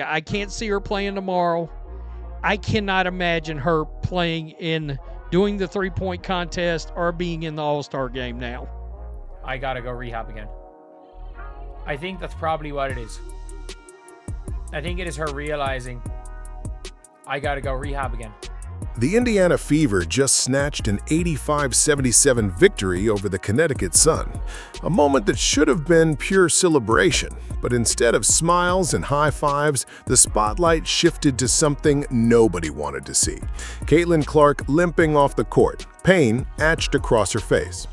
I can't see her playing tomorrow. I cannot imagine her playing in doing the three-point contest or being in the All-Star game now. I gotta go rehab again. I think that's probably what it is. I think it is her realizing I gotta go rehab again. The Indiana Fever just snatched an 85-77 victory over the Connecticut Sun, a moment that should have been pure celebration, but instead of smiles and high fives, the spotlight shifted to something nobody wanted to see. Caitlin Clark limping off the court, pain etched across her face.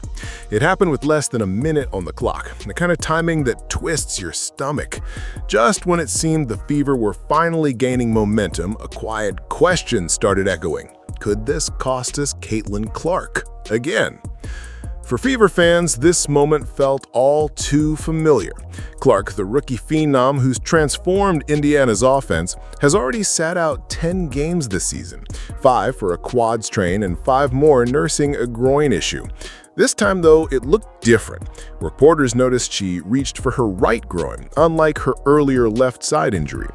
It happened with less than a minute on the clock, the kind of timing that twists your stomach. Just when it seemed the Fever were finally gaining momentum, a quiet question started echoing. Could this cost us Caitlin Clark again? For Fever fans, this moment felt all too familiar. Clark, the rookie phenom who's transformed Indiana's offense, has already sat out 10 games this season, 5 for a quad strain and 5 more nursing a groin issue. This time, though, it looked different. Reporters noticed she reached for her right groin, unlike her earlier left side injury.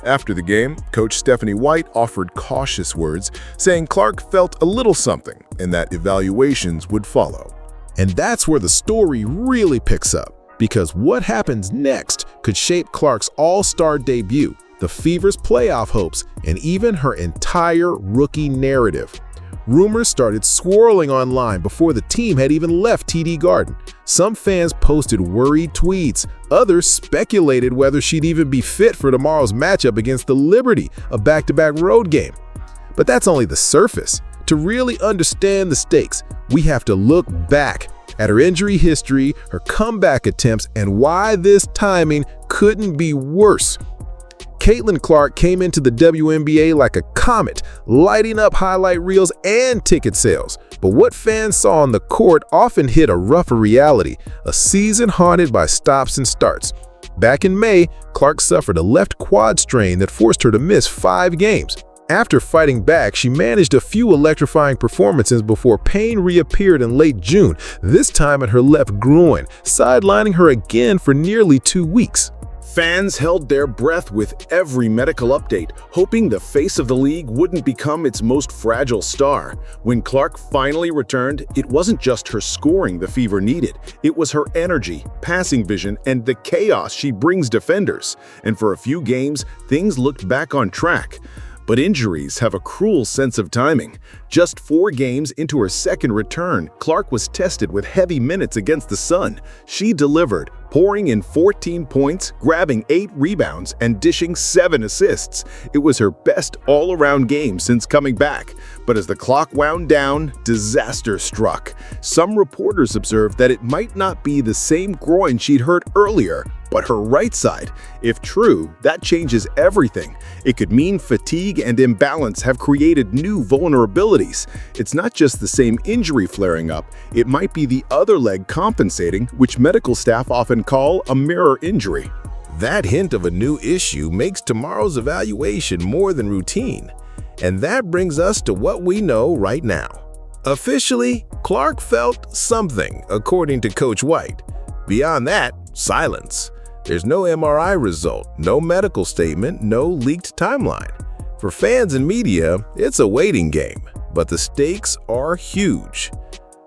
After the game, Coach Stephanie White offered cautious words, saying Clark felt a little something and that evaluations would follow. And that's where the story really picks up, because what happens next could shape Clark's All-Star debut, the Fever's playoff hopes, and even her entire rookie narrative. Rumors started swirling online before the team had even left TD Garden. Some fans posted worried tweets. Others speculated whether she'd even be fit for tomorrow's matchup against the Liberty, a back-to-back road game. But that's only the surface. To really understand the stakes, we have to look back at her injury history, her comeback attempts, and why this timing couldn't be worse. Caitlin Clark came into the WNBA like a comet, lighting up highlight reels and ticket sales. But what fans saw on the court often hit a rougher reality, a season haunted by stops and starts. Back in May, Clark suffered a left quad strain that forced her to miss 5 games. After fighting back, she managed a few electrifying performances before pain reappeared in late June, this time at her left groin, sidelining her again for nearly 2 weeks. Fans held their breath with every medical update, hoping the face of the league wouldn't become its most fragile star. When Clark finally returned, it wasn't just her scoring the Fever needed. It was her energy, passing vision, and the chaos she brings defenders. And for a few games, things looked back on track. But injuries have a cruel sense of timing. Just 4 games into her second return, Clark was tested with heavy minutes against the Sun. She delivered, pouring in 14 points, grabbing 8 rebounds, and dishing 7 assists. It was her best all-around game since coming back. But as the clock wound down, disaster struck. Some reporters observed that it might not be the same groin she'd hurt earlier, but her right side. If true, that changes everything. It could mean fatigue and imbalance have created new vulnerabilities. It's not just the same injury flaring up, it might be the other leg compensating, which medical staff often call a mirror injury. That hint of a new issue makes tomorrow's evaluation more than routine. And that brings us to what we know right now. Officially, Clark felt something, according to Coach White. Beyond that, silence. There's no MRI result, no medical statement, no leaked timeline. For fans and media, it's a waiting game, but the stakes are huge.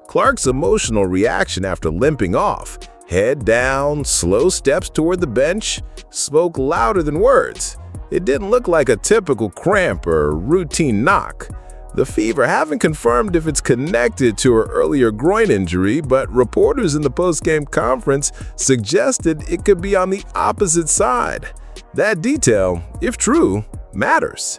Clark's emotional reaction after limping off, head down, slow steps toward the bench, spoke louder than words. It didn't look like a typical cramp or routine knock. The Fever haven't confirmed if it's connected to her earlier groin injury, but reporters in the post-game conference suggested it could be on the opposite side. That detail, if true, matters.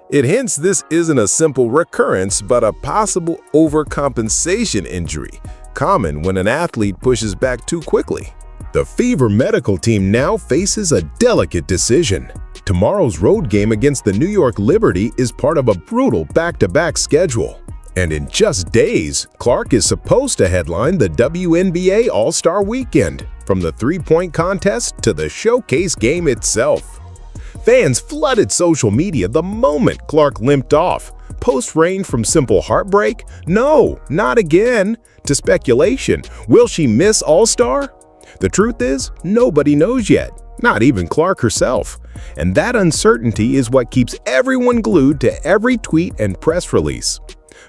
It hints this isn't a simple recurrence, but a possible overcompensation injury, common when an athlete pushes back too quickly. The Fever medical team now faces a delicate decision. Tomorrow's road game against the New York Liberty is part of a brutal back-to-back schedule. And in just days, Clark is supposed to headline the WNBA All-Star Weekend, from the three-point contest to the showcase game itself. Fans flooded social media the moment Clark limped off. Posts ranged from simple heartbreak, "No, not again," to speculation, "Will she miss All-Star?" The truth is, nobody knows yet. Not even Clark herself. And that uncertainty is what keeps everyone glued to every tweet and press release.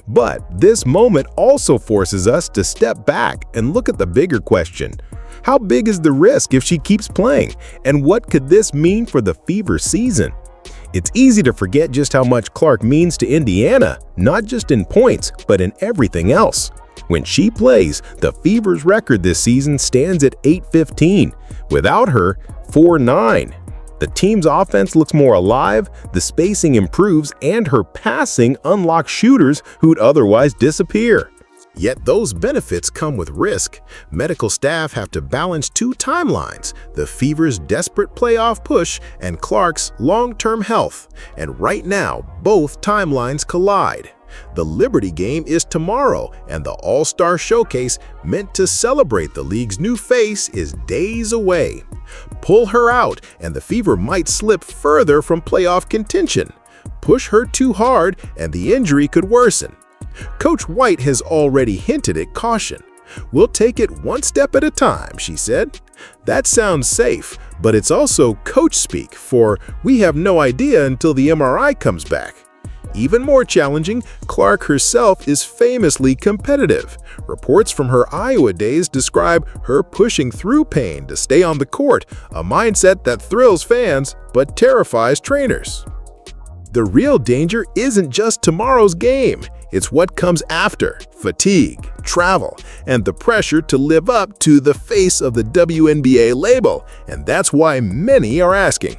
But this moment also forces us to step back and look at the bigger question. How big is the risk if she keeps playing? And what could this mean for the Fever season? It's easy to forget just how much Clark means to Indiana, not just in points, but in everything else. When she plays, the Fever's record this season stands at 8-15. Without her, 4-9. The team's offense looks more alive, the spacing improves, and her passing unlocks shooters who'd otherwise disappear. Yet those benefits come with risk. Medical staff have to balance two timelines, the Fever's desperate playoff push and Clark's long-term health. And right now, both timelines collide. The Liberty game is tomorrow, and the All-Star Showcase, meant to celebrate the league's new face, is days away. Pull her out, and the Fever might slip further from playoff contention. Push her too hard, and the injury could worsen. Coach White has already hinted at caution. "We'll take it one step at a time," she said. That sounds safe, but it's also coach speak for "we have no idea until the MRI comes back." Even more challenging, Clark herself is famously competitive. Reports from her Iowa days describe her pushing through pain to stay on the court, a mindset that thrills fans but terrifies trainers. The real danger isn't just tomorrow's game. It's what comes after: fatigue, travel, and the pressure to live up to the face of the WNBA label. And that's why many are asking.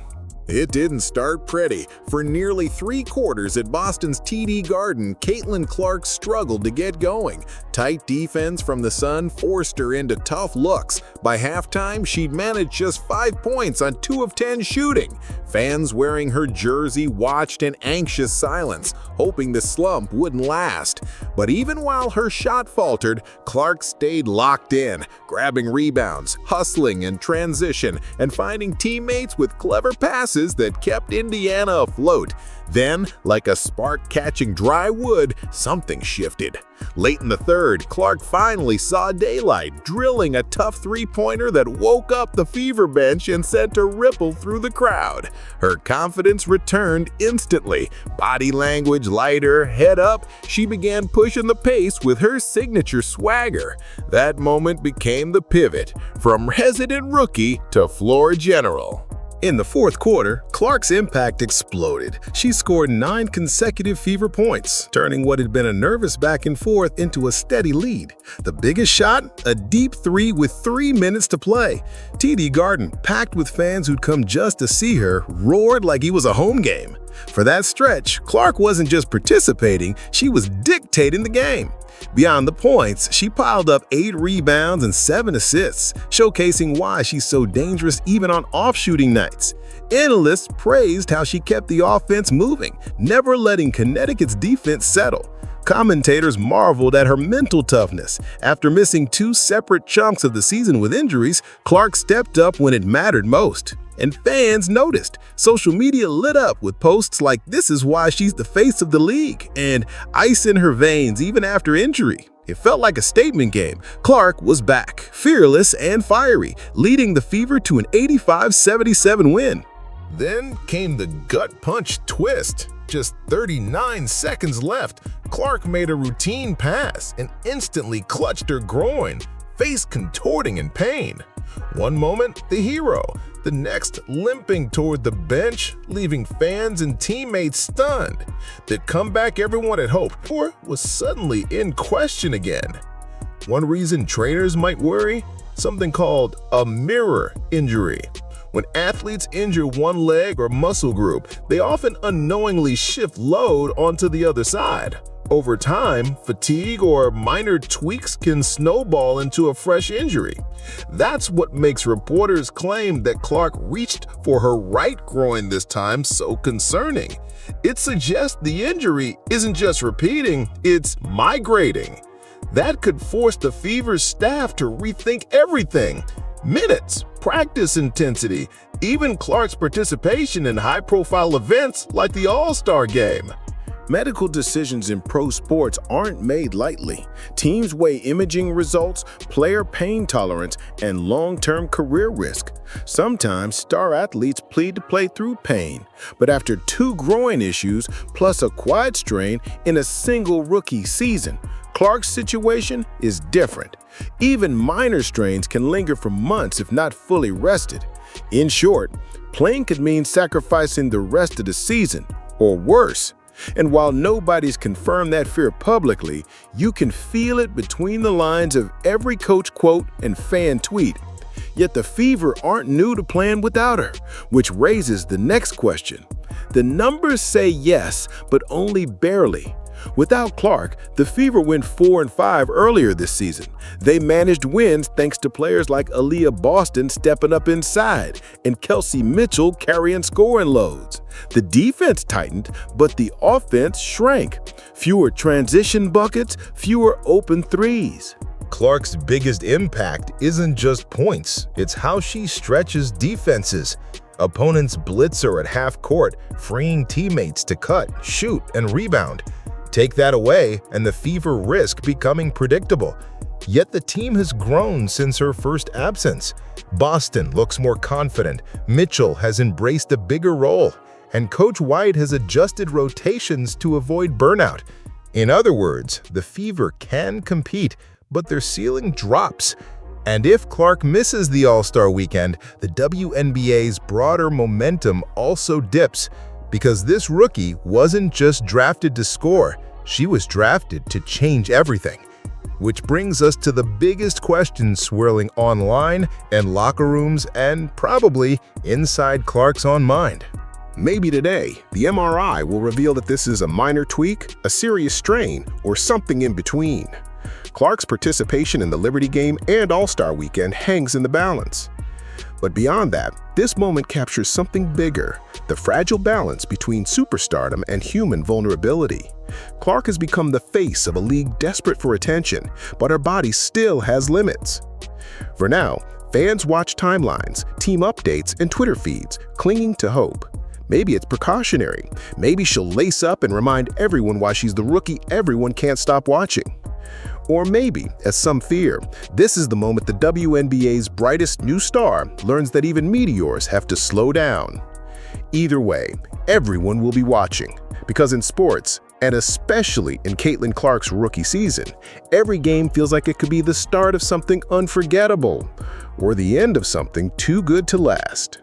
It didn't start pretty. For nearly 3 quarters at Boston's TD Garden, Caitlin Clark struggled to get going. Tight defense from the Sun forced her into tough looks. By halftime, she'd managed just 5 points on 2 of 10 shooting. Fans wearing her jersey watched in anxious silence, hoping the slump wouldn't last. But even while her shot faltered, Clark stayed locked in, grabbing rebounds, hustling in transition, and finding teammates with clever passes that kept Indiana afloat. Then, like a spark catching dry wood, something shifted. Late in the third, Clark finally saw daylight, drilling a tough three-pointer that woke up the Fever bench and sent a ripple through the crowd. Her confidence returned instantly. Body language lighter, head up, she began pushing the pace with her signature swagger. That moment became the pivot, from resident rookie to floor general. In the fourth quarter, Clark's impact exploded. She scored 9 consecutive Fever points, turning what had been a nervous back and forth into a steady lead. The biggest shot? A deep 3 with 3 minutes to play. TD Garden, packed with fans who'd come just to see her, roared like it was a home game. For that stretch, Clark wasn't just participating, she was dictating the game. Beyond the points, she piled up 8 rebounds and 7 assists, showcasing why she's so dangerous even on off-shooting nights. Analysts praised how she kept the offense moving, never letting Connecticut's defense settle. Commentators marveled at her mental toughness. After missing 2 separate chunks of the season with injuries, Clark stepped up when it mattered most. And fans noticed. Social media lit up with posts like "This is why she's the face of the league" and "Ice in her veins even after injury." It felt like a statement game. Clark was back, fearless and fiery, leading the Fever to an 85-77 win. Then came the gut punch twist. Just 39 seconds left, Clark made a routine pass and instantly clutched her groin, face contorting in pain. One moment, the hero. The next, limping toward the bench, leaving fans and teammates stunned. The comeback everyone had hoped for was suddenly in question again. One reason trainers might worry? Something called a mirror injury. When athletes injure one leg or muscle group, they often unknowingly shift load onto the other side. Over time, fatigue or minor tweaks can snowball into a fresh injury. That's what makes reporters claim that Clark reached for her right groin this time so concerning. It suggests the injury isn't just repeating, it's migrating. That could force the Fever's staff to rethink everything: minutes, practice intensity, even Clark's participation in high-profile events like the All-Star game. Medical decisions in pro sports aren't made lightly. Teams weigh imaging results, player pain tolerance, and long-term career risk. Sometimes star athletes plead to play through pain, but after 2 groin issues plus a quad strain in a single rookie season, Clark's situation is different. Even minor strains can linger for months if not fully rested. In short, playing could mean sacrificing the rest of the season, or worse. And while nobody's confirmed that fear publicly, you can feel it between the lines of every coach quote and fan tweet. Yet the Fever aren't new to playing without her, which raises the next question. The numbers say yes, but only barely. Without Clark, the Fever went 4-5 earlier this season. They managed wins thanks to players like Aaliyah Boston stepping up inside and Kelsey Mitchell carrying scoring loads. The defense tightened, but the offense shrank. Fewer transition buckets, fewer open threes. Clark's biggest impact isn't just points, it's how she stretches defenses. Opponents blitz her at half court, freeing teammates to cut, shoot, and rebound. Take that away, and the Fever risk becoming predictable. Yet the team has grown since her first absence. Boston looks more confident, Mitchell has embraced a bigger role, and Coach White has adjusted rotations to avoid burnout. In other words, the Fever can compete, but their ceiling drops. And if Clark misses the All-Star weekend, the WNBA's broader momentum also dips, because this rookie wasn't just drafted to score, she was drafted to change everything. Which brings us to the biggest question swirling online and locker rooms and probably inside Clark's own mind. Maybe today, the MRI will reveal that this is a minor tweak, a serious strain, or something in between. Clark's participation in the Liberty game and All-Star weekend hangs in the balance. But beyond that, this moment captures something bigger, the fragile balance between superstardom and human vulnerability. Clark has become the face of a league desperate for attention, but her body still has limits. For now, fans watch timelines, team updates, and Twitter feeds, clinging to hope. Maybe it's precautionary. Maybe she'll lace up and remind everyone why she's the rookie everyone can't stop watching. Or maybe, as some fear, this is the moment the WNBA's brightest new star learns that even meteors have to slow down. Either way, everyone will be watching, because in sports, and especially in Caitlin Clark's rookie season, every game feels like it could be the start of something unforgettable, or the end of something too good to last.